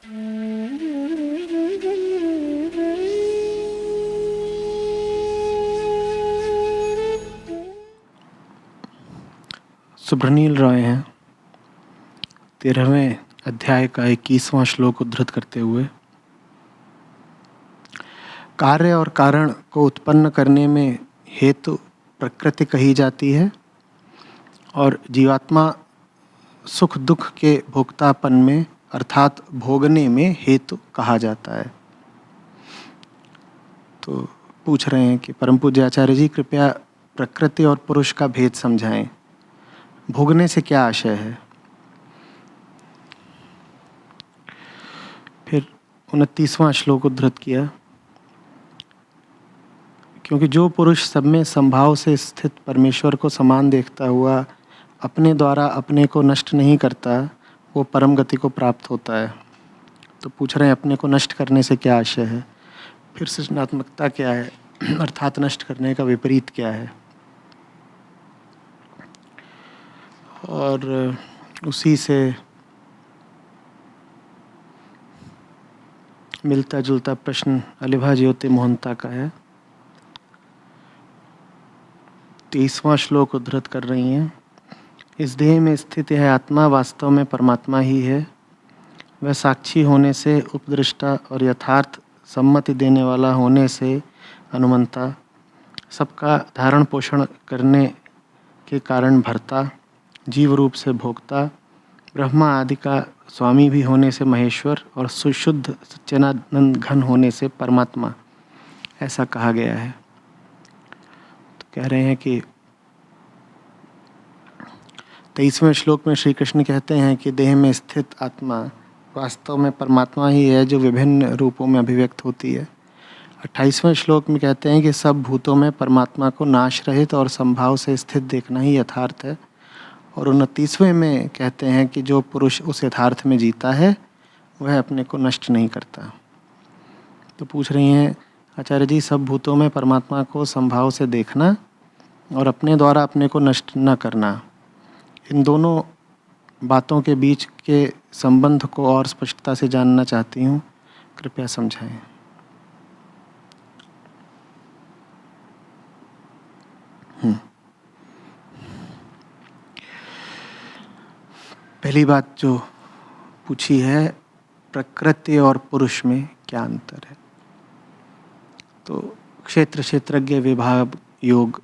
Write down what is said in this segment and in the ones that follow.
सुब्रनील रॉय हैं 13वें अध्याय का 21वां श्लोक उद्धृत करते हुए, कार्य और कारण को उत्पन्न करने में हेतु प्रकृति कही जाती है और जीवात्मा सुख दुख के भोक्तापन में अर्थात भोगने में हेतु कहा जाता है। तो पूछ रहे हैं कि परम पूज्य आचार्य जी कृपया प्रकृति और पुरुष का भेद समझाएं। भोगने से क्या आशय है? फिर 29वां श्लोक उद्धृत किया, क्योंकि जो पुरुष सब में संभाव से स्थित परमेश्वर को समान देखता हुआ अपने द्वारा अपने को नष्ट नहीं करता, वो परम गति को प्राप्त होता है। तो पूछ रहे हैं अपने को नष्ट करने से क्या आशय है, फिर सृजनात्मकता क्या है, अर्थात नष्ट करने का विपरीत क्या है। और उसी से मिलता जुलता प्रश्न अलिभा ज्योति मोहनता का है। 23वां श्लोक उद्धृत कर रही हैं, इस देह में स्थित यह आत्मा वास्तव में परमात्मा ही है। वह साक्षी होने से उपदृष्टा और यथार्थ सम्मति देने वाला होने से अनुमंता, सबका धारण पोषण करने के कारण भरता, जीव रूप से भोक्ता, ब्रह्मा आदि का स्वामी भी होने से महेश्वर और सुशुद्ध सच्चिदानंद घन होने से परमात्मा, ऐसा कहा गया है। तो कह रहे हैं कि 23वें श्लोक में श्री कृष्ण कहते हैं कि देह में स्थित आत्मा वास्तव में परमात्मा ही है जो विभिन्न रूपों में अभिव्यक्त होती है। 28वें श्लोक में कहते हैं कि सब भूतों में परमात्मा को नाश रहित और संभाव से स्थित देखना ही यथार्थ है। और 29वें में कहते हैं कि जो पुरुष उस यथार्थ में जीता है वह अपने को नष्ट नहीं करता। तो पूछ रही हैं आचार्य जी, सब भूतों में परमात्मा को संभाव से देखना और अपने द्वारा अपने को नष्ट न करना, इन दोनों बातों के बीच के संबंध को और स्पष्टता से जानना चाहती हूँ, कृपया समझाएं। पहली बात जो पूछी है, प्रकृति और पुरुष में क्या अंतर है। तो क्षेत्र क्षेत्रज्ञ विभाग योग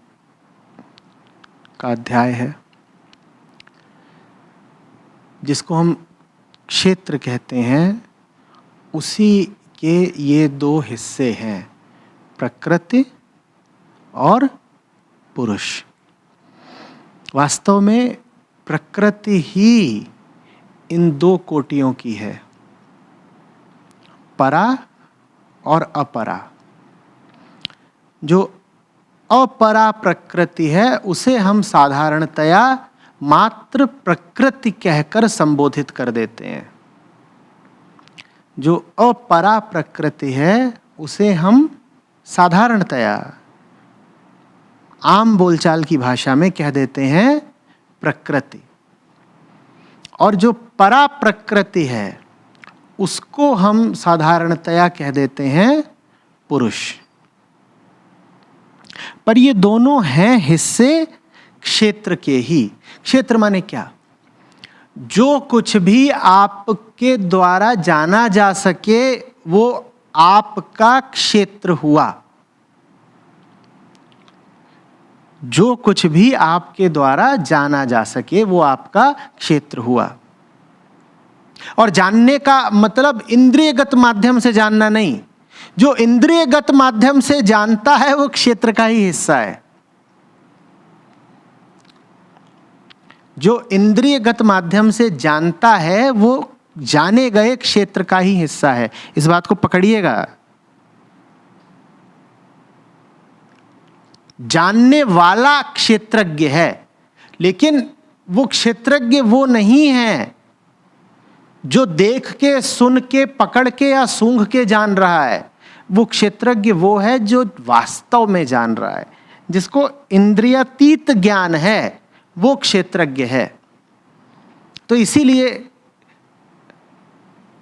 का अध्याय है, जिसको हम क्षेत्र कहते हैं, उसी के ये दो हिस्से हैं, प्रकृति और पुरुष। वास्तव में प्रकृति ही इन दो कोटियों की है, परा और अपरा। जो अपरा प्रकृति है उसे हम साधारणतया मात्र प्रकृति कहकर संबोधित कर देते हैं। जो अपरा प्रकृति है उसे हम साधारणतया आम बोलचाल की भाषा में कह देते हैं प्रकृति। और जो परा प्रकृति है उसको हम साधारणतया कह देते हैं पुरुष। पर ये दोनों हैं हिस्से क्षेत्र के ही। क्षेत्र माने क्या? जो कुछ भी आपके द्वारा जाना जा सके वो आपका क्षेत्र हुआ। जो कुछ भी आपके द्वारा जाना जा सके वो आपका क्षेत्र हुआ। और जानने का मतलब इंद्रियगत माध्यम से जानना नहीं। जो इंद्रियगत माध्यम से जानता है वो क्षेत्र का ही हिस्सा है। जो इंद्रियगत माध्यम से जानता है वो जाने गए क्षेत्र का ही हिस्सा है। इस बात को पकड़िएगा। जानने वाला क्षेत्रज्ञ है, लेकिन वो क्षेत्रज्ञ वो नहीं है जो देख के, सुन के, पकड़ के या सूंघ के जान रहा है। वो क्षेत्रज्ञ वो है जो वास्तव में जान रहा है, जिसको इंद्रियातीत ज्ञान है, वो क्षेत्रज्ञ है। तो इसीलिए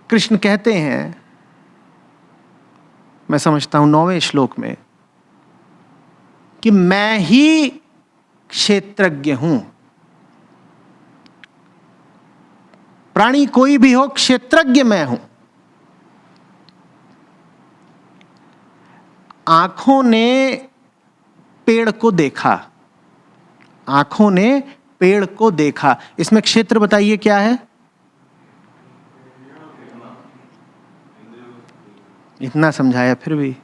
कृष्ण कहते हैं, मैं समझता हूं 9वें श्लोक में, कि मैं ही क्षेत्रज्ञ हूं। प्राणी कोई भी हो, क्षेत्रज्ञ मैं हूं। आंखों ने पेड़ को देखा, आंखों ने पेड़ को देखा। इसमें क्षेत्र बताइए क्या है? इतना समझाया फिर भी।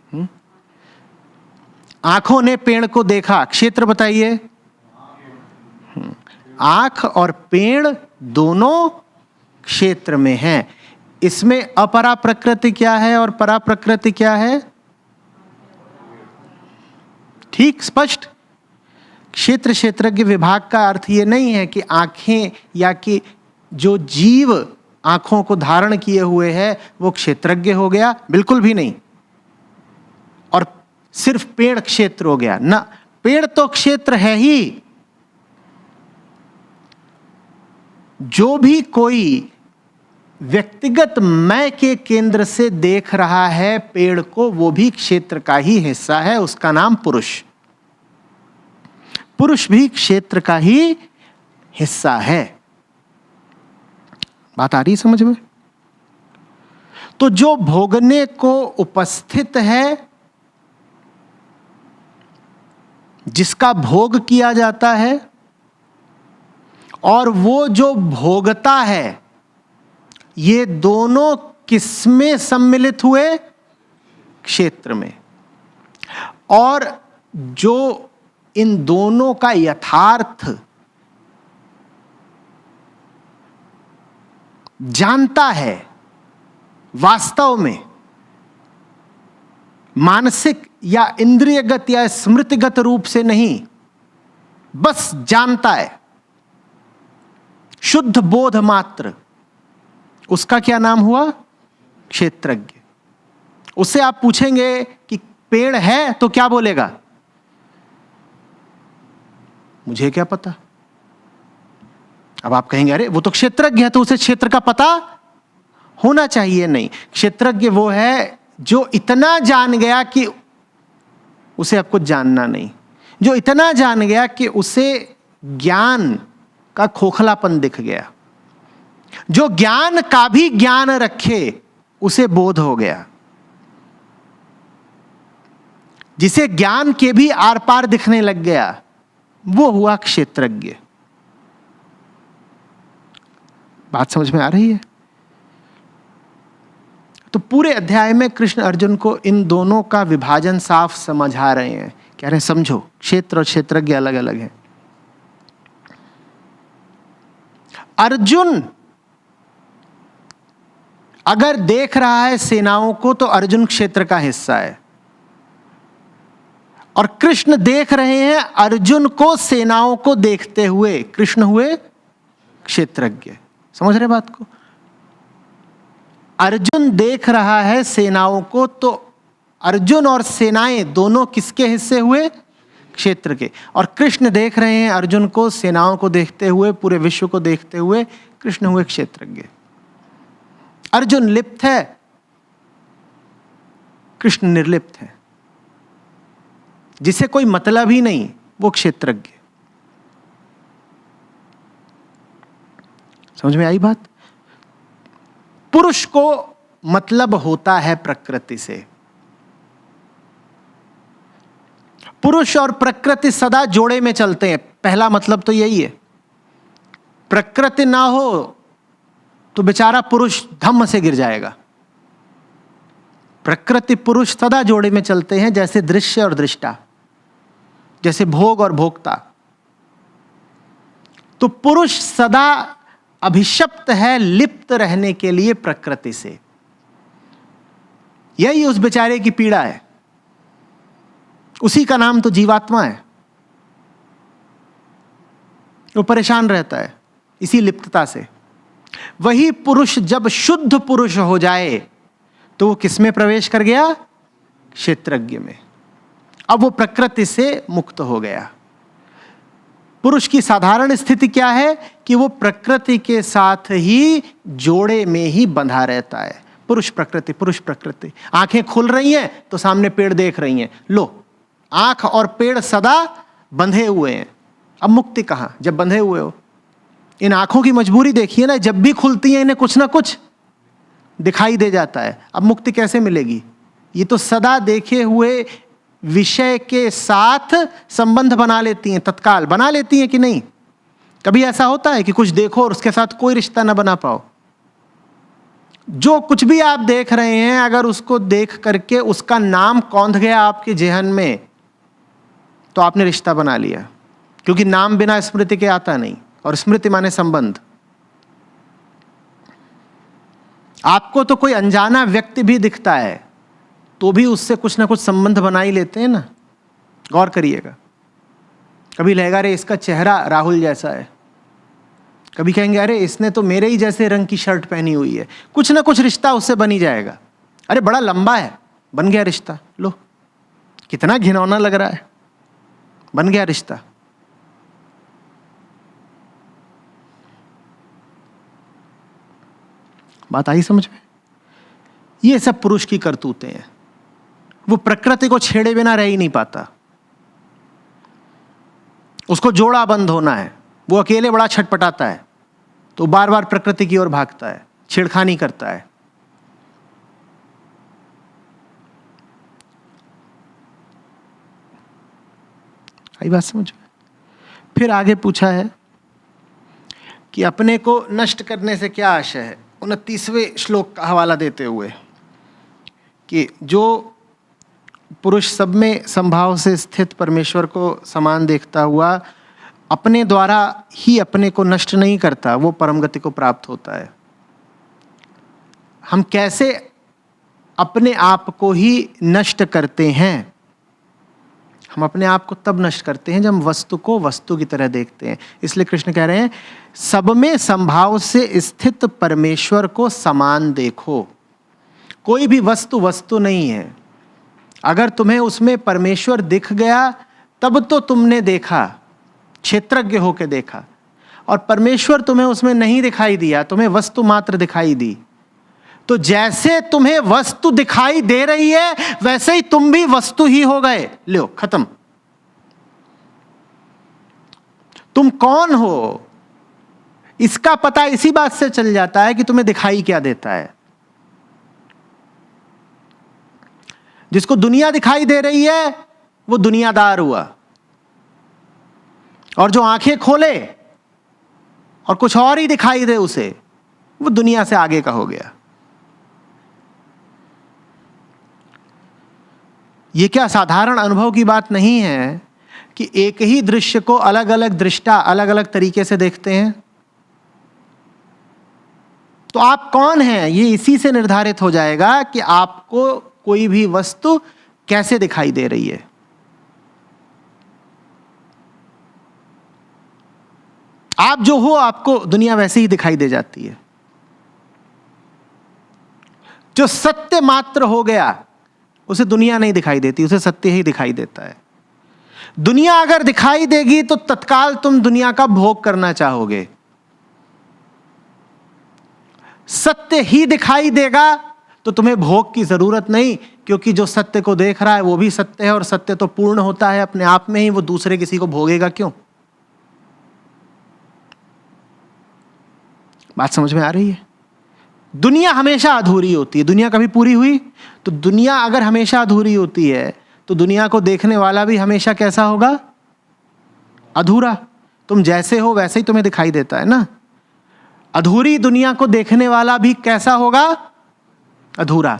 आंखों ने पेड़ को देखा, क्षेत्र बताइए। आंख और पेड़ दोनों क्षेत्र में हैं। इसमें अपरा प्रकृति क्या है और परा प्रकृति क्या है? ठीक स्पष्ट। क्षेत्र क्षेत्रज्ञ विभाग का अर्थ यह नहीं है कि आंखें या कि जो जीव आंखों को धारण किए हुए है वो क्षेत्रज्ञ हो गया, बिल्कुल भी नहीं। और सिर्फ पेड़ क्षेत्र हो गया ना, पेड़ तो क्षेत्र है ही। जो भी कोई व्यक्तिगत मैं के केंद्र से देख रहा है पेड़ को, वो भी क्षेत्र का ही हिस्सा है, उसका नाम पुरुष। पुरुष भी क्षेत्र का ही हिस्सा है। बात आ रही समझ में? तो जो भोगने को उपस्थित है, जिसका भोग किया जाता है, और वो जो भोगता है, ये दोनों किसमें सम्मिलित हुए? क्षेत्र में। और जो इन दोनों का यथार्थ जानता है, वास्तव में मानसिक या इंद्रियगत या स्मृतिगत रूप से नहीं, बस जानता है, शुद्ध बोध मात्र, उसका क्या नाम हुआ? क्षेत्रज्ञ। उससे आप पूछेंगे कि पेड़ है तो क्या बोलेगा? मुझे क्या पता। अब आप कहेंगे अरे वो तो क्षेत्रज्ञ है तो उसे क्षेत्र का पता होना चाहिए। नहीं, क्षेत्रज्ञ वो है जो इतना जान गया कि उसे अब कुछ जानना नहीं, जो इतना जान गया कि उसे ज्ञान का खोखलापन दिख गया, जो ज्ञान का भी ज्ञान रखे उसे बोध हो गया, जिसे ज्ञान के भी आर पार दिखने लग गया, वो हुआ क्षेत्रज्ञ। बात समझ में आ रही है? तो पूरे अध्याय में कृष्ण अर्जुन को इन दोनों का विभाजन साफ समझा रहे हैं। कह रहे हैं समझो, क्षेत्र और क्षेत्रज्ञ अलग अलग है। अर्जुन अगर देख रहा है सेनाओं को तो अर्जुन क्षेत्र का हिस्सा है, और कृष्ण देख रहे हैं अर्जुन को सेनाओं को देखते हुए, कृष्ण हुए क्षेत्रज्ञ। समझ रहे बात को? अर्जुन देख रहा है सेनाओं को, तो अर्जुन और सेनाएं दोनों किसके हिस्से हुए? क्षेत्र के। और कृष्ण देख रहे हैं अर्जुन को, सेनाओं को देखते हुए, पूरे विश्व को देखते हुए, कृष्ण हुए क्षेत्रज्ञ। अर्जुन लिप्त है, कृष्ण निर्लिप्त है। जिसे कोई मतलब ही नहीं, वो क्षेत्रज्ञ। समझ में आई बात? पुरुष को मतलब होता है प्रकृति से। पुरुष और प्रकृति सदा जोड़े में चलते हैं, पहला मतलब तो यही है। प्रकृति ना हो तो बेचारा पुरुष धम्म से गिर जाएगा। प्रकृति पुरुष सदा जोड़े में चलते हैं, जैसे दृश्य और दृष्टा, जैसे भोग और भोक्ता। तो पुरुष सदा अभिशप्त है लिप्त रहने के लिए प्रकृति से। यही उस बेचारे की पीड़ा है। उसी का नाम तो जीवात्मा है। वो परेशान रहता है इसी लिप्तता से। वही पुरुष जब शुद्ध पुरुष हो जाए तो वो किस में प्रवेश कर गया? क्षेत्रज्ञ में। अब वो प्रकृति से मुक्त हो गया। पुरुष की साधारण स्थिति क्या है कि वो प्रकृति के साथ ही जोड़े में ही बंधा रहता है। पुरुष प्रकृति, पुरुष प्रकृति। आंखें खुल रही हैं तो सामने पेड़ देख रही हैं, लो आंख और पेड़ सदा बंधे हुए हैं। अब मुक्ति कहां, जब बंधे हुए हो। इन आंखों की मजबूरी देखिए ना, जब भी खुलती हैं इन्हें कुछ ना कुछ दिखाई दे जाता है। अब मुक्ति कैसे मिलेगी? ये तो सदा देखे हुए विषय के साथ संबंध बना लेती हैं, तत्काल बना लेती हैं कि नहीं? कभी ऐसा होता है कि कुछ देखो और उसके साथ कोई रिश्ता ना बना पाओ? जो कुछ भी आप देख रहे हैं, अगर उसको देख करके उसका नाम कौंध गया आपके जेहन में तो आपने रिश्ता बना लिया, क्योंकि नाम बिना स्मृति के आता नहीं, और स्मृति माने संबंध। आपको तो कोई अनजाना व्यक्ति भी दिखता है तो भी उससे कुछ ना कुछ संबंध बना ही लेते हैं ना। गौर करिएगा, कभी लगेगा अरे इसका चेहरा राहुल जैसा है, कभी कहेंगे अरे इसने तो मेरे ही जैसे रंग की शर्ट पहनी हुई है, कुछ ना कुछ रिश्ता उससे बन ही जाएगा। अरे बड़ा लंबा है, बन गया रिश्ता। लो कितना घिनौना लग रहा है, बन गया रिश्ता। बात आई समझ में? ये सब पुरुष की करतूतें हैं। वो प्रकृति को छेड़े बिना रह ही नहीं पाता, उसको जोड़ा बंद होना है। वो अकेले बड़ा छटपटाता है तो बार बार प्रकृति की ओर भागता है, छेड़खानी करता है। आई बात समझ में? फिर आगे पूछा है कि अपने को नष्ट करने से क्या आशय है। 29वें श्लोक का हवाला देते हुए कि जो पुरुष सब में संभाव से स्थित परमेश्वर को समान देखता हुआ अपने द्वारा ही अपने को नष्ट नहीं करता, वो परम गति को प्राप्त होता है। हम कैसे अपने आप को ही नष्ट करते हैं? हम अपने आप को तब नष्ट करते हैं जब हम वस्तु को वस्तु की तरह देखते हैं। इसलिए कृष्ण कह रहे हैं सब में संभाव से स्थित परमेश्वर को समान देखो। कोई भी वस्तु वस्तु नहीं है। अगर तुम्हें उसमें परमेश्वर दिख गया तब तो तुमने देखा, क्षेत्रज्ञ होकर देखा। और परमेश्वर तुम्हें उसमें नहीं दिखाई दिया, तुम्हें वस्तु मात्र दिखाई दी। तो जैसे तुम्हें वस्तु दिखाई दे रही है वैसे ही तुम भी वस्तु ही हो गए। लो खत्म। तुम कौन हो इसका पता इसी बात से चल जाता है कि तुम्हें दिखाई क्या देता है। जिसको दुनिया दिखाई दे रही है वो दुनियादार हुआ, और जो आंखें खोले और कुछ और ही दिखाई दे उसे, वो दुनिया से आगे का हो गया। ये क्या साधारण अनुभव की बात नहीं है कि एक ही दृश्य को अलग अलग दृष्टा अलग अलग तरीके से देखते हैं? तो आप कौन हैं ये इसी से निर्धारित हो जाएगा कि आपको कोई भी वस्तु कैसे दिखाई दे रही है। आप जो हो आपको दुनिया वैसे ही दिखाई दे जाती है। जो सत्य मात्र हो गया उसे दुनिया नहीं दिखाई देती, उसे सत्य ही दिखाई देता है। दुनिया अगर दिखाई देगी तो तत्काल तुम दुनिया का भोग करना चाहोगे। सत्य ही दिखाई देगा तो तुम्हें भोग की जरूरत नहीं, क्योंकि जो सत्य को देख रहा है वो भी सत्य है, और सत्य तो पूर्ण होता है अपने आप में ही, वो दूसरे किसी को भोगेगा क्यों? बात समझ में आ रही है? दुनिया हमेशा अधूरी होती है। दुनिया कभी पूरी हुई? तो दुनिया अगर हमेशा अधूरी होती है तो दुनिया को देखने वाला भी हमेशा कैसा होगा? अधूरा। तुम जैसे हो वैसे ही तुम्हें दिखाई देता है ना। अधूरी दुनिया को देखने वाला भी कैसा होगा? अधूरा।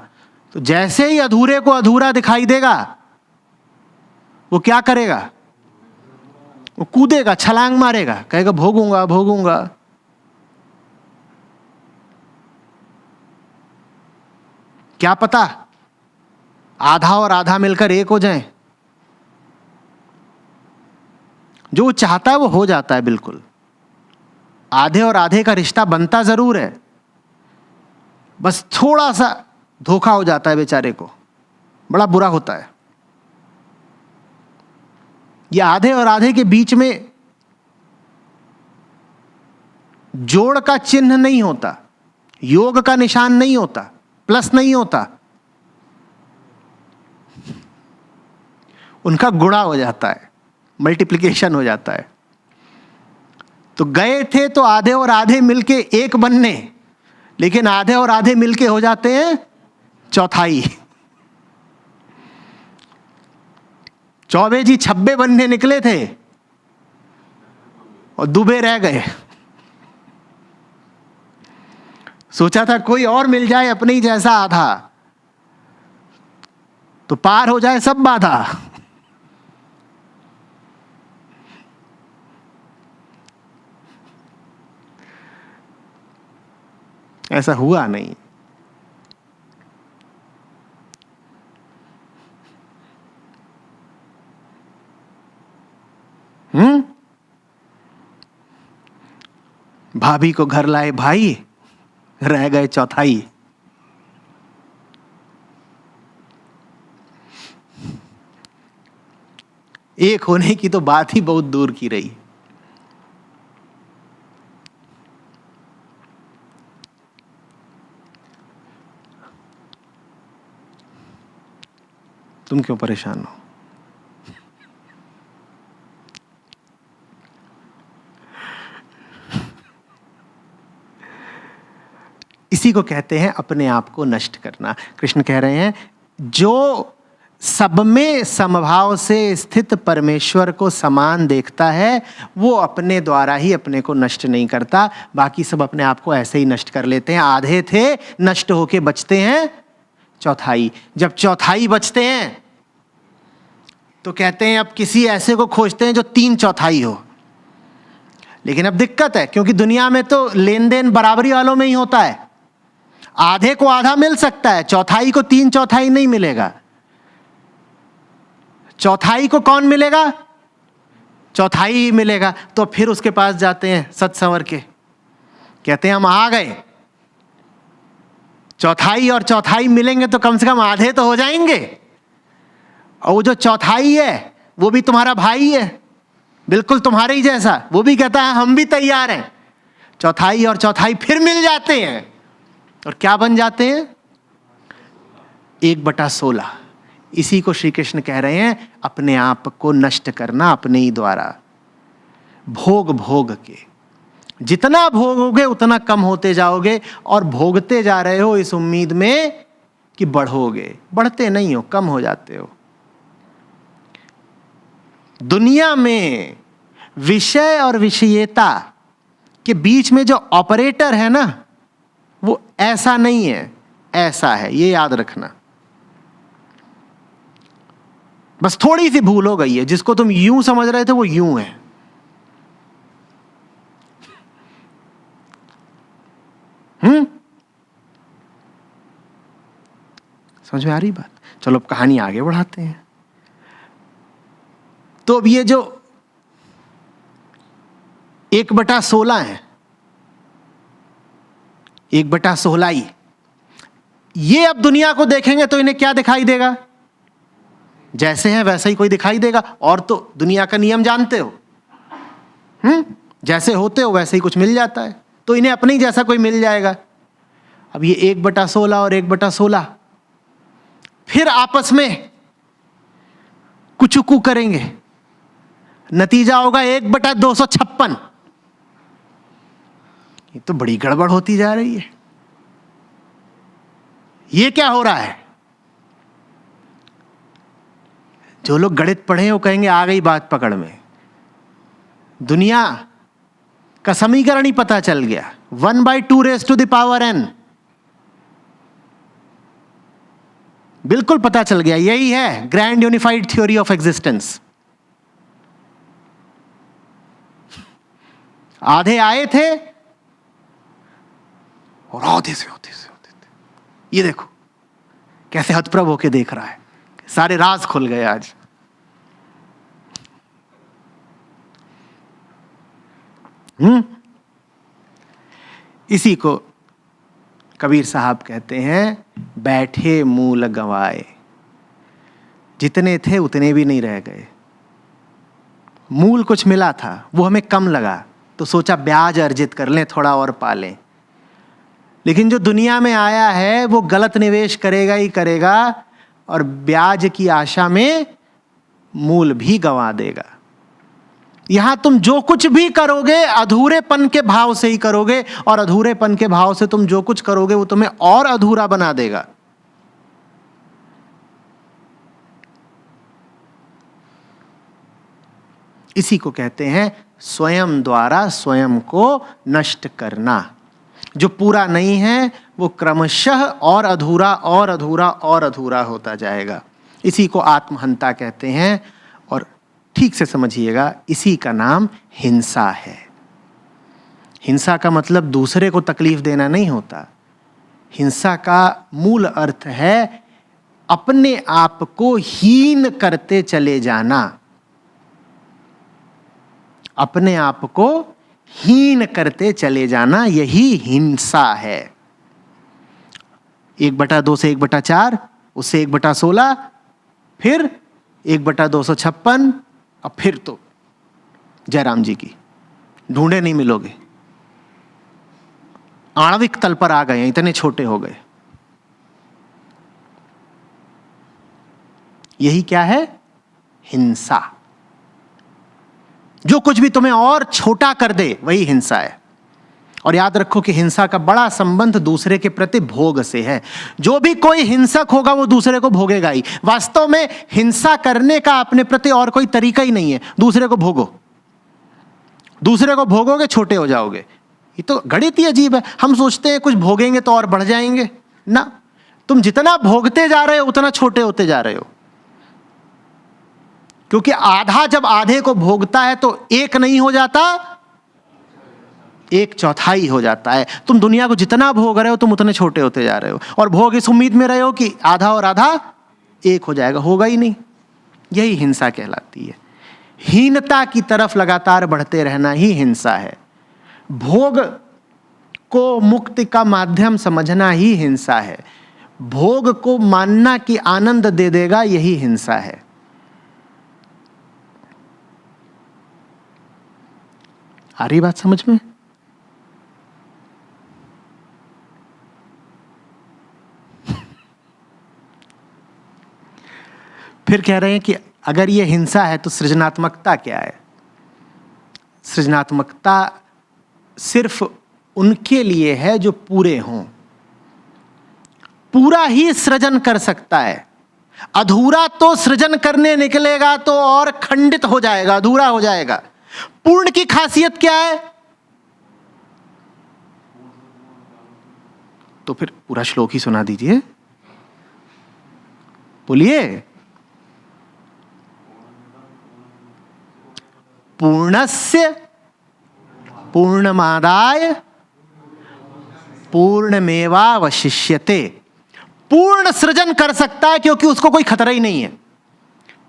तो जैसे ही अधूरे को अधूरा दिखाई देगा वो क्या करेगा? वो कूदेगा, छलांग मारेगा, कहेगा भोगूंगा भोगूंगा। क्या पता आधा और आधा मिलकर एक हो जाए। जो चाहता है वो हो जाता है। बिल्कुल आधे और आधे का रिश्ता बनता जरूर है, बस थोड़ा सा धोखा हो जाता है बेचारे को, बड़ा बुरा होता है। ये आधे और आधे के बीच में जोड़ का चिन्ह नहीं होता, योग का निशान नहीं होता, प्लस नहीं होता, उनका गुणा हो जाता है, मल्टीप्लिकेशन हो जाता है। तो गए थे तो आधे और आधे मिलके एक बनने, लेकिन आधे और आधे मिलके हो जाते हैं चौथाई। चौबे जी छब्बे बनने निकले थे और दुबे रह गए। सोचा था कोई और मिल जाए अपने ही जैसा आधा, तो पार हो जाए सब बाधा। ऐसा हुआ नहीं। भाभी को घर लाए भाई, रह गए चौथाई। एक होने की तो बात ही बहुत दूर की रही। तुम क्यों परेशान हो? इसी को कहते हैं अपने आप को नष्ट करना। कृष्ण कह रहे हैं जो सब में समभाव से स्थित परमेश्वर को समान देखता है, वो अपने द्वारा ही अपने को नष्ट नहीं करता। बाकी सब अपने आप को ऐसे ही नष्ट कर लेते हैं। आधे थे, नष्ट होके बचते हैं चौथाई। जब चौथाई बचते हैं तो कहते हैं अब किसी ऐसे को खोजते हैं जो 3/4 हो। लेकिन अब दिक्कत है, क्योंकि दुनिया में तो लेन देन बराबरी वालों में ही होता है। आधे को आधा मिल सकता है, चौथाई को 3/4 नहीं मिलेगा। चौथाई को कौन मिलेगा? चौथाई ही मिलेगा। तो फिर उसके पास जाते हैं सत संवर के, कहते हैं हम आ गए, चौथाई और चौथाई मिलेंगे तो कम से कम आधे तो हो जाएंगे। और वो जो चौथाई है वो भी तुम्हारा भाई है, बिल्कुल तुम्हारे ही जैसा। वो भी कहता है हम भी तैयार हैं। चौथाई और चौथाई फिर मिल जाते हैं और क्या बन जाते हैं? 1/16। इसी को श्री कृष्ण कह रहे हैं अपने आप को नष्ट करना अपने ही द्वारा। भोग भोग के जितना भोगोगे उतना कम होते जाओगे, और भोगते जा रहे हो इस उम्मीद में कि बढ़ोगे। बढ़ते नहीं हो, कम हो जाते हो। दुनिया में विषय और विषयता के बीच में जो ऑपरेटर है ना, वो ऐसा नहीं है, ऐसा है। ये याद रखना। बस थोड़ी सी भूल हो गई है। जिसको तुम यूं समझ रहे थे वो यूं है। समझ में आ रही बात? चलो अब कहानी आगे बढ़ाते हैं। तो अब ये जो 1/16 है, 1/16, ये अब दुनिया को देखेंगे तो इन्हें क्या दिखाई देगा? जैसे हैं वैसा ही कोई दिखाई देगा। और तो दुनिया का नियम जानते हो, जैसे होते हो वैसे ही कुछ मिल जाता है, तो इन्हें अपने ही जैसा कोई मिल जाएगा। अब ये 1/16 और 1/16 फिर आपस में कुचुकू करेंगे, नतीजा होगा 1/256। ये तो बड़ी गड़बड़ होती जा रही है। ये क्या हो रहा है? जो लोग गणित पढ़े हैं वो कहेंगे आ गई बात पकड़ में। दुनिया का समीकरण ही पता चल गया। 1/2n बिल्कुल पता चल गया। यही है grand unified theory of existence. आधे आए थे और आधे से होते थे। ये देखो कैसे हतप्रभ होके देख रहा है। सारे राज खुल गए आज। इसी को कबीर साहब कहते हैं बैठे मूल गंवाए। जितने थे उतने भी नहीं रह गए। मूल कुछ मिला था, वो हमें कम लगा, तो सोचा ब्याज अर्जित कर लें, थोड़ा और पा लें। लेकिन जो दुनिया में आया है वो गलत निवेश करेगा ही करेगा, और ब्याज की आशा में मूल भी गंवा देगा। यहां तुम जो कुछ भी करोगे अधूरेपन के भाव से ही करोगे, और अधूरेपन के भाव से तुम जो कुछ करोगे वो तुम्हें और अधूरा बना देगा। इसी को कहते हैं स्वयं द्वारा स्वयं को नष्ट करना। जो पूरा नहीं है वो क्रमशः और अधूरा और अधूरा और अधूरा होता जाएगा। इसी को आत्महंता कहते हैं। और ठीक से समझिएगा, इसी का नाम हिंसा है। हिंसा का मतलब दूसरे को तकलीफ देना नहीं होता। हिंसा का मूल अर्थ है अपने आप को हीन करते चले जाना। अपने आप को हीन करते चले जाना, यही हिंसा है। 1/2 से 1/4, उससे 1/16, फिर 1/256, और फिर तो जयराम जी की ढूंढे नहीं मिलोगे। आणविक तल पर आ गए, इतने छोटे हो गए। यही क्या है? हिंसा। जो कुछ भी तुम्हें और छोटा कर दे वही हिंसा है। और याद रखो कि हिंसा का बड़ा संबंध दूसरे के प्रति भोग से है। जो भी कोई हिंसक होगा वो दूसरे को भोगेगा ही। वास्तव में हिंसा करने का अपने प्रति और कोई तरीका ही नहीं है। दूसरे को भोगो, दूसरे को भोगोगे छोटे हो जाओगे। ये तो गणित ही अजीब है। हम सोचते हैं कुछ भोगेंगे तो और बढ़ जाएंगे ना। तुम जितना भोगते जा रहे हो उतना छोटे होते जा रहे हो। क्योंकि आधा जब आधे को भोगता है तो एक नहीं हो जाता, 1/4 हो जाता है। तुम दुनिया को जितना भोग रहे हो तुम उतने छोटे होते जा रहे हो, और भोग इस उम्मीद में रहे हो कि आधा और आधा 1 हो जाएगा। होगा ही नहीं। यही हिंसा कहलाती है। हीनता की तरफ लगातार बढ़ते रहना ही हिंसा है। भोग को मुक्ति का माध्यम समझना ही हिंसा है। भोग को मानना कि आनंद दे देगा, यही हिंसा है। आ रही बात समझ में? फिर कह रहे हैं कि अगर ये हिंसा है तो सृजनात्मकता क्या है? सृजनात्मकता सिर्फ उनके लिए है जो पूरे हों। पूरा ही सृजन कर सकता है। अधूरा तो सृजन करने निकलेगा तो और खंडित हो जाएगा, अधूरा हो जाएगा। पूर्ण की खासियत क्या है? तो फिर पूरा श्लोक ही सुना दीजिए, बोलिए। पूर्णस्य पूर्णमादाय पूर्णमेवावशिष्यते। पूर्ण सृजन कर सकता है क्योंकि उसको कोई खतरा ही नहीं है।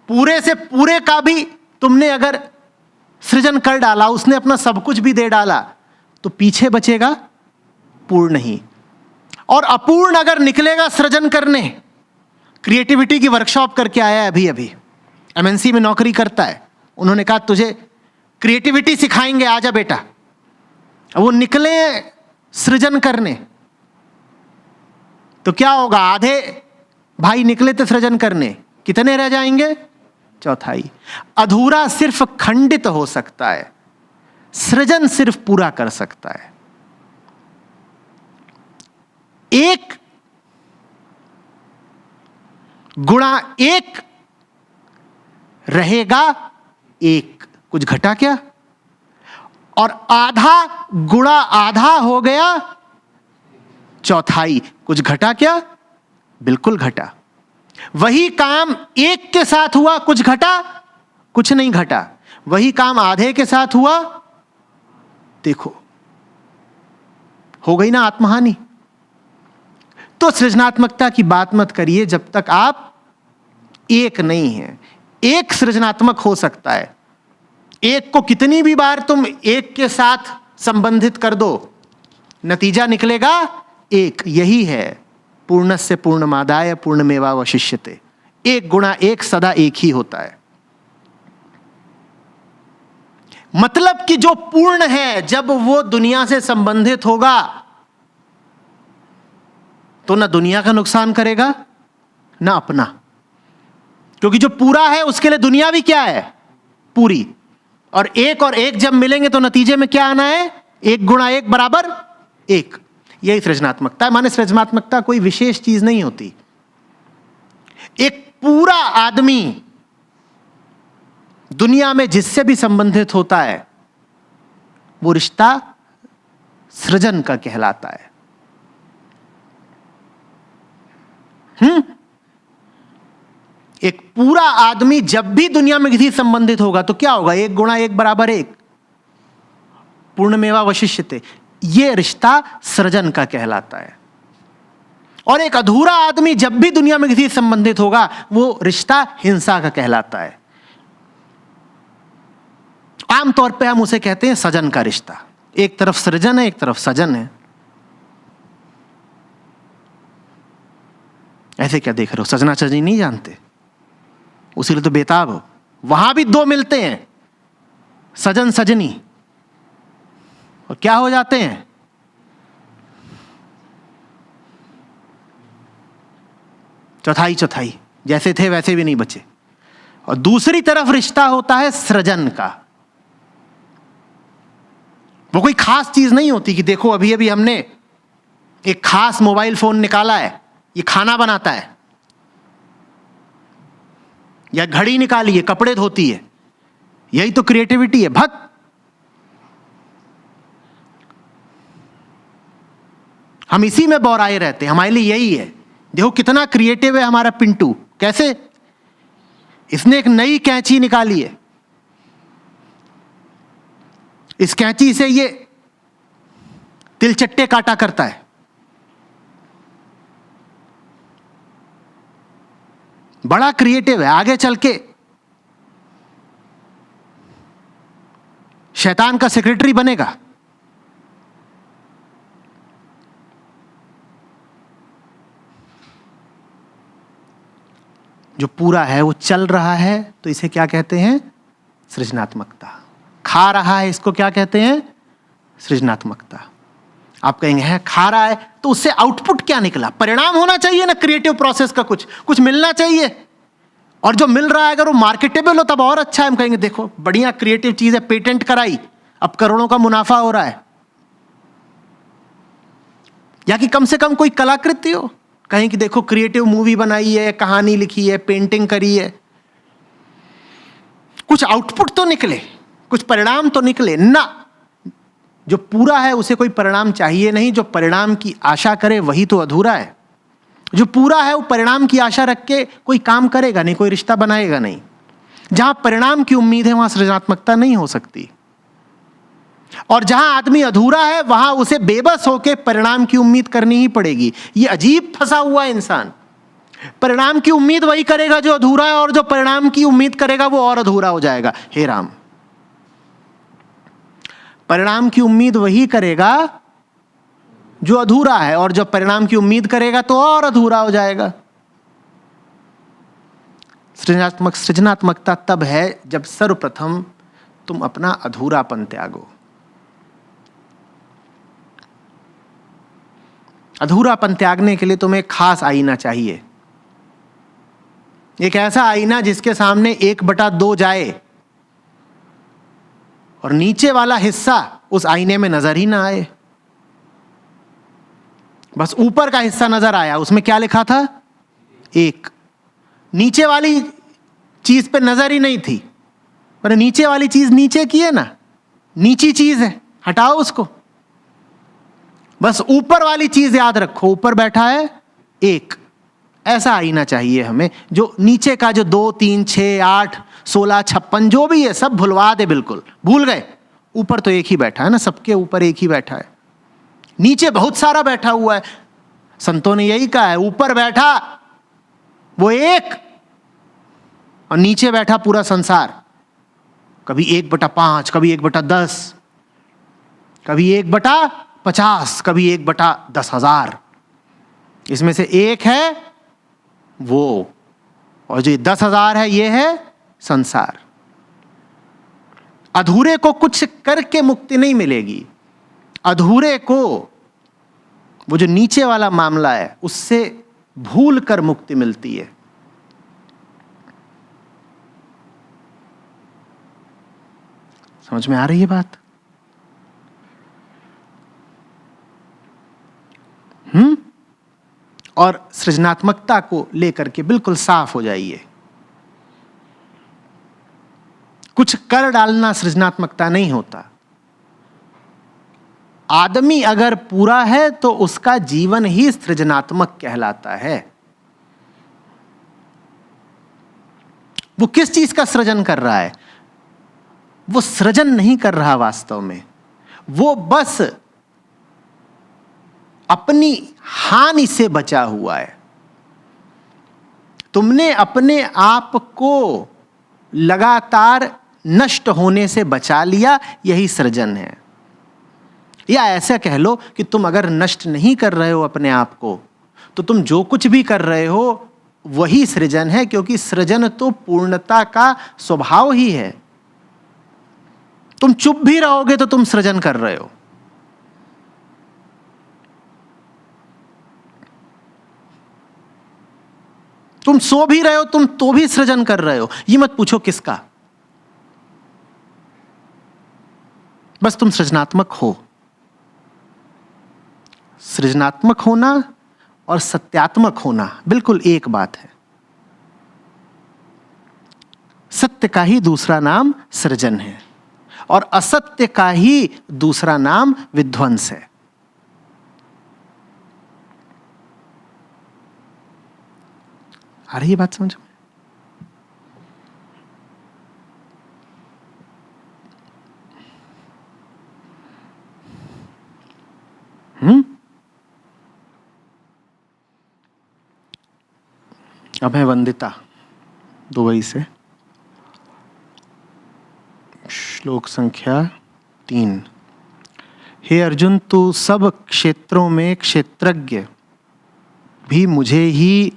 पूरे से पूरे का भी तुमने अगर सृजन कर डाला, उसने अपना सब कुछ भी दे डाला, तो पीछे बचेगा पूर्ण ही। और अपूर्ण अगर निकलेगा सृजन करने, क्रिएटिविटी की वर्कशॉप करके आया है अभी अभी, एमएनसी में नौकरी करता है। उन्होंने कहा तुझे क्रिएटिविटी सिखाएंगे, आजा बेटा। वो निकले सृजन करने, तो क्या होगा? आधे भाई निकले थे सृजन करने, कितने रह जाएंगे? 1/4। अधूरा सिर्फ खंडित हो सकता है, सृजन सिर्फ पूरा कर सकता है। एक गुणा एक रहेगा, एक कुछ घटा क्या? और आधा गुणा आधा हो गया 1/4, कुछ घटा क्या? बिल्कुल घटा। वही काम एक के साथ हुआ, कुछ घटा? कुछ नहीं घटा। वही काम आधे के साथ हुआ, देखो हो गई ना आत्महानि। तो सृजनात्मकता की बात मत करिए जब तक आप एक नहीं हैं। एक सृजनात्मक हो सकता है। एक को कितनी भी बार तुम एक के साथ संबंधित कर दो, नतीजा निकलेगा एक। यही है पूर्णस्य पूर्णमादाय पूर्णमेवावशिष्यते। 1 गुणा 1 सदा एक ही होता है। मतलब कि जो पूर्ण है, जब वो दुनिया से संबंधित होगा तो ना दुनिया का नुकसान करेगा ना अपना, क्योंकि जो पूरा है उसके लिए दुनिया भी क्या है? पूरी। और एक जब मिलेंगे तो नतीजे में क्या आना है? 1 गुणा 1 बराबर 1। यही सृजनात्मकता है। माने सृजनात्मकता कोई विशेष चीज नहीं होती। एक पूरा आदमी दुनिया में जिससे भी संबंधित होता है वो रिश्ता सृजन का कहलाता है। एक पूरा आदमी जब भी दुनिया में किसी संबंधित होगा तो क्या होगा? 1 गुणा 1 बराबर 1, पूर्णमेवा वशिष्यते। यह रिश्ता सृजन का कहलाता है। और एक अधूरा आदमी जब भी दुनिया में किसी संबंधित होगा वो रिश्ता हिंसा का कहलाता है। आमतौर पे हम उसे कहते हैं सजन का रिश्ता। एक तरफ सृजन है, एक तरफ सजन है। ऐसे क्या देख रहे हो? सजना सजनी नहीं जानते? उसी लिए तो बेताब हो। वहां भी 2 मिलते हैं, सजन सजनी, और क्या हो जाते हैं? चौथाई चौथाई, जैसे थे वैसे भी नहीं बचे। और दूसरी तरफ रिश्ता होता है सृजन का। वो कोई खास चीज नहीं होती कि देखो अभी अभी हमने एक खास मोबाइल फोन निकाला है, ये खाना बनाता है, या घड़ी निकाली है, कपड़े धोती है। यही तो क्रिएटिविटी है। भक्त हम इसी में बौराए रहते हैं। हमारे लिए यही है। देखो कितना क्रिएटिव है हमारा पिंटू। कैसे? इसने एक नई कैंची निकाली है, इस कैंची से ये तिलचट्टे काटा करता है। बड़ा क्रिएटिव है। आगे चल के शैतान का सेक्रेटरी बनेगा। जो पूरा है वो चल रहा है तो इसे क्या कहते हैं? सृजनात्मकता। खा रहा है, इसको क्या कहते हैं? सृजनात्मकता। आप कहेंगे है खा रहा है तो उससे आउटपुट क्या निकला? परिणाम होना चाहिए ना क्रिएटिव प्रोसेस का, कुछ मिलना चाहिए। और जो मिल रहा है अगर वो मार्केटेबल हो तब और अच्छा है। हम कहेंगे देखो बढ़िया क्रिएटिव चीज है, पेटेंट कराई, अब करोड़ों का मुनाफा हो रहा है। या कि कम से कम कोई कलाकृति हो, कहें कि देखो क्रिएटिव मूवी बनाई है, कहानी लिखी है, पेंटिंग करी है, कुछ आउटपुट तो निकले, कुछ परिणाम तो निकले ना। जो पूरा है उसे कोई परिणाम चाहिए नहीं। जो परिणाम की आशा करे वही तो अधूरा है। जो पूरा है वो परिणाम की आशा रख के कोई काम करेगा नहीं, कोई रिश्ता बनाएगा नहीं। जहां परिणाम की उम्मीद है वहां सृजनात्मकता नहीं हो सकती। और जहां आदमी अधूरा है वहां उसे बेबस होकर परिणाम की उम्मीद करनी ही पड़ेगी। ये अजीब फंसा हुआ इंसान। परिणाम की उम्मीद वही करेगा जो अधूरा है, और जो परिणाम की उम्मीद करेगा वो और अधूरा हो जाएगा। हे राम, परिणाम की उम्मीद वही करेगा जो अधूरा है, और जब परिणाम की उम्मीद करेगा तो और अधूरा हो जाएगा। सृजनात्मकता तब है जब सर्वप्रथम तुम अपना अधूरापन त्यागो। अधूरापन त्यागने के लिए तुम्हें एक खास आईना चाहिए। एक ऐसा आईना जिसके सामने 1/2 जाए और नीचे वाला हिस्सा उस आईने में नजर ही ना आए। बस ऊपर का हिस्सा नजर आया, उसमें क्या लिखा था? 1। नीचे वाली चीज पे नजर ही नहीं थी। पर नीचे वाली चीज नीचे की है ना, नीची चीज है, हटाओ उसको। बस ऊपर वाली चीज याद रखो, ऊपर बैठा है 1। ऐसा आईना चाहिए हमें जो नीचे का जो 2, 3, 6, 8, 16, 56 जो भी है सब भुलवा दे। बिल्कुल भूल गए, ऊपर तो एक ही बैठा है ना, सबके ऊपर एक ही बैठा है। नीचे बहुत सारा बैठा हुआ है। संतों ने यही कहा है, ऊपर बैठा वो 1 और नीचे बैठा पूरा संसार। कभी 1/5, कभी 1/10, कभी 1/50, कभी 1/10,000। इसमें से 1 है वो, और जो 10,000 है ये है संसार। अधूरे को कुछ करके मुक्ति नहीं मिलेगी। अधूरे को, वो जो नीचे वाला मामला है, उससे भूल कर मुक्ति मिलती है। समझ में आ रही है बात? और सृजनात्मकता को लेकर के बिल्कुल साफ हो जाइए। कुछ कर डालना सृजनात्मकता नहीं होता। आदमी अगर पूरा है तो उसका जीवन ही सृजनात्मक कहलाता है। वो किस चीज का सृजन कर रहा है? वो सृजन नहीं कर रहा वास्तव में, वो बस अपनी हानि से बचा हुआ है। तुमने अपने आप को लगातार नष्ट होने से बचा लिया, यही सृजन है। या ऐसा कह लो कि तुम अगर नष्ट नहीं कर रहे हो अपने आप को, तो तुम जो कुछ भी कर रहे हो वही सृजन है, क्योंकि सृजन तो पूर्णता का स्वभाव ही है। तुम चुप भी रहोगे तो तुम सृजन कर रहे हो। तुम सो भी रहे हो तुम तो भी सृजन कर रहे हो। ये मत पूछो किसका, बस तुम सृजनात्मक हो। सृजनात्मक होना और सत्यात्मक होना बिल्कुल एक बात है। सत्य का ही दूसरा नाम सृजन है और असत्य का ही दूसरा नाम विध्वंस है। आ रही है बात समझ में? अब है वंदिता दुबई से, श्लोक संख्या 3। हे अर्जुन, तू सब क्षेत्रों में क्षेत्रज्ञ भी मुझे ही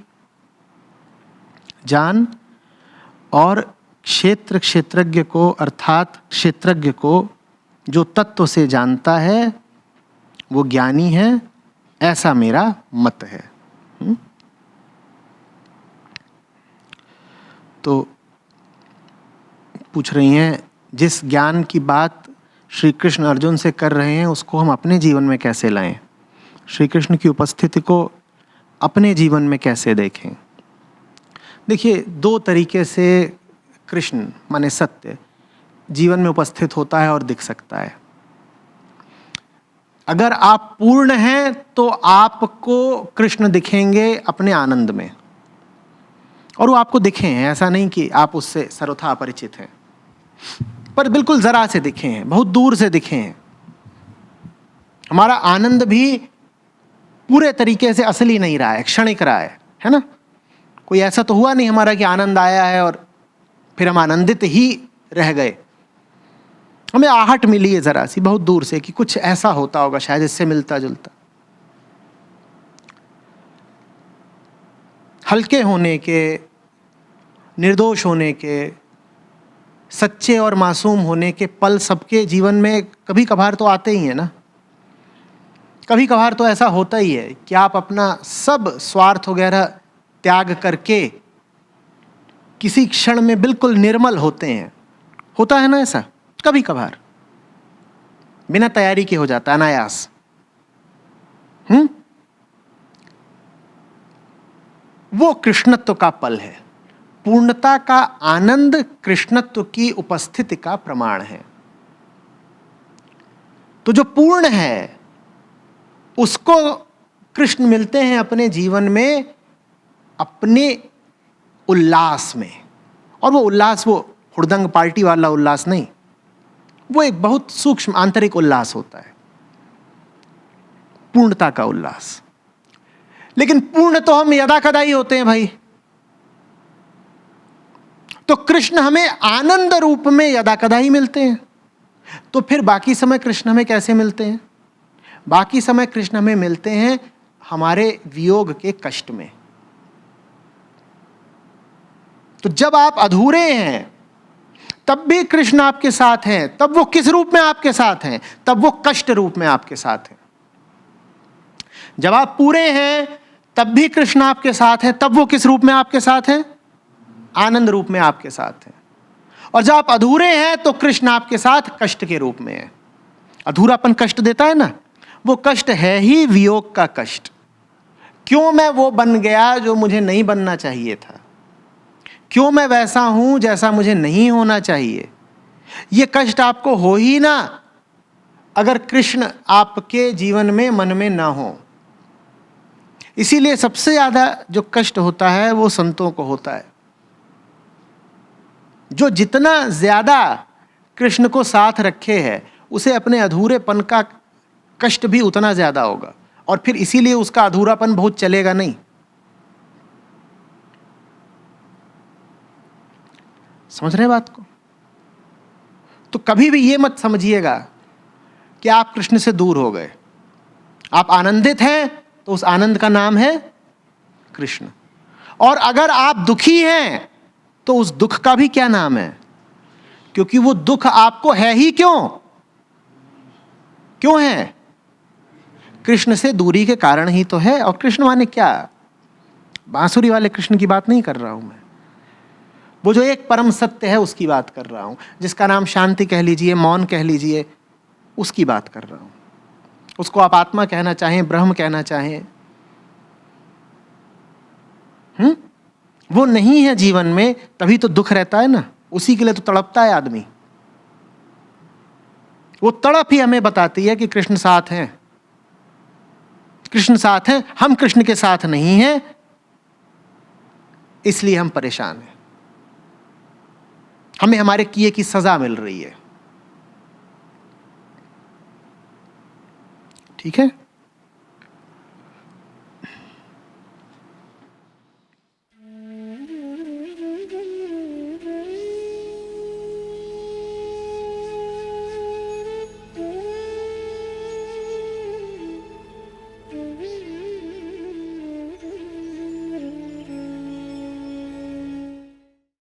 जान, और क्षेत्रज्ञ को अर्थात क्षेत्रज्ञ को जो तत्व से जानता है वो ज्ञानी है, ऐसा मेरा मत है। तो पूछ रही हैं, जिस ज्ञान की बात श्री कृष्ण अर्जुन से कर रहे हैं उसको हम अपने जीवन में कैसे लाएं? श्री कृष्ण की उपस्थिति को अपने जीवन में कैसे देखें? देखिए, दो तरीके से कृष्ण माने सत्य जीवन में उपस्थित होता है और दिख सकता है। अगर आप पूर्ण हैं तो आपको कृष्ण दिखेंगे अपने आनंद में, और वो आपको दिखे हैं, ऐसा नहीं कि आप उससे सर्वथा अपरिचित हैं, पर बिल्कुल जरा से दिखे हैं, बहुत दूर से दिखे हैं। हमारा आनंद भी पूरे तरीके से असली नहीं रहा है, क्षणिक रहा है ना? कोई ऐसा तो हुआ नहीं हमारा कि आनंद आया है और फिर हम आनंदित ही रह गए। हमें आहट मिली है जरा सी बहुत दूर से कि कुछ ऐसा होता होगा शायद इससे मिलता जुलता। हल्के होने के, निर्दोष होने के, सच्चे और मासूम होने के पल सबके जीवन में कभी कभार तो आते ही हैं ना। कभी कभार तो ऐसा होता ही है कि आप अपना सब स्वार्थ वगैरह त्याग करके किसी क्षण में बिल्कुल निर्मल होते हैं। होता है ना ऐसा? कभी कभार बिना तैयारी के हो जाता है, अनायास। वो कृष्णत्व का पल है। पूर्णता का आनंद कृष्णत्व की उपस्थिति का प्रमाण है। तो जो पूर्ण है उसको कृष्ण मिलते हैं अपने जीवन में, अपने उल्लास में। और वो उल्लास वो हुड़दंग पार्टी वाला उल्लास नहीं, वो एक बहुत सूक्ष्म आंतरिक उल्लास होता है, पूर्णता का उल्लास। लेकिन पूर्ण तो हम यदा कदा ही होते हैं भाई। तो कृष्ण हमें आनंद रूप में यदा कदा ही मिलते हैं। तो फिर बाकी समय कृष्ण हमें कैसे मिलते हैं? बाकी समय कृष्ण हमें मिलते हैं हमारे वियोग के कष्ट में। तो जब आप अधूरे हैं तब भी कृष्ण आपके साथ हैं। तब वो किस रूप में आपके साथ हैं? तब वो कष्ट रूप में आपके साथ हैं। जब आप पूरे हैं तब भी कृष्ण आपके साथ हैं। तब वो किस रूप में आपके साथ हैं? आनंद रूप में आपके साथ हैं। और जब आप अधूरे हैं तो कृष्ण आपके साथ कष्ट के रूप में है। अधूरापन कष्ट देता है ना, वो कष्ट है ही वियोग का कष्ट। क्यों मैं वो बन गया जो मुझे नहीं बनना चाहिए था? क्यों मैं वैसा हूं जैसा मुझे नहीं होना चाहिए? ये कष्ट आपको हो ही ना अगर कृष्ण आपके जीवन में, मन में ना हो। इसीलिए सबसे ज्यादा जो कष्ट होता है वो संतों को होता है। जो जितना ज्यादा कृष्ण को साथ रखे है उसे अपने अधूरेपन का कष्ट भी उतना ज्यादा होगा, और फिर इसीलिए उसका अधूरापन बहुत चलेगा नहीं। समझ रहे बात को? तो कभी भी ये मत समझिएगा कि आप कृष्ण से दूर हो गए। आप आनंदित हैं तो उस आनंद का नाम है कृष्ण। और अगर आप दुखी हैं तो उस दुख का भी क्या नाम है? क्योंकि वो दुख आपको है ही क्यों? क्यों है? कृष्ण से दूरी के कारण ही तो है। और कृष्ण माने क्या? बांसुरी वाले कृष्ण की बात नहीं कर रहा हूं मैं। वो जो एक परम सत्य है उसकी बात कर रहा हूं, जिसका नाम शांति कह लीजिए, मौन कह लीजिए, उसकी बात कर रहा हूं। उसको आप आत्मा कहना चाहें, ब्रह्म कहना चाहें, वो नहीं है जीवन में, तभी तो दुख रहता है ना। उसी के लिए तो तड़पता है आदमी। वो तड़प ही हमें बताती है कि कृष्ण साथ हैं। कृष्ण साथ हैं, हम कृष्ण के साथ नहीं हैं, इसलिए हम परेशान हैं। हमें हमारे किए की सजा मिल रही है। ठीक है।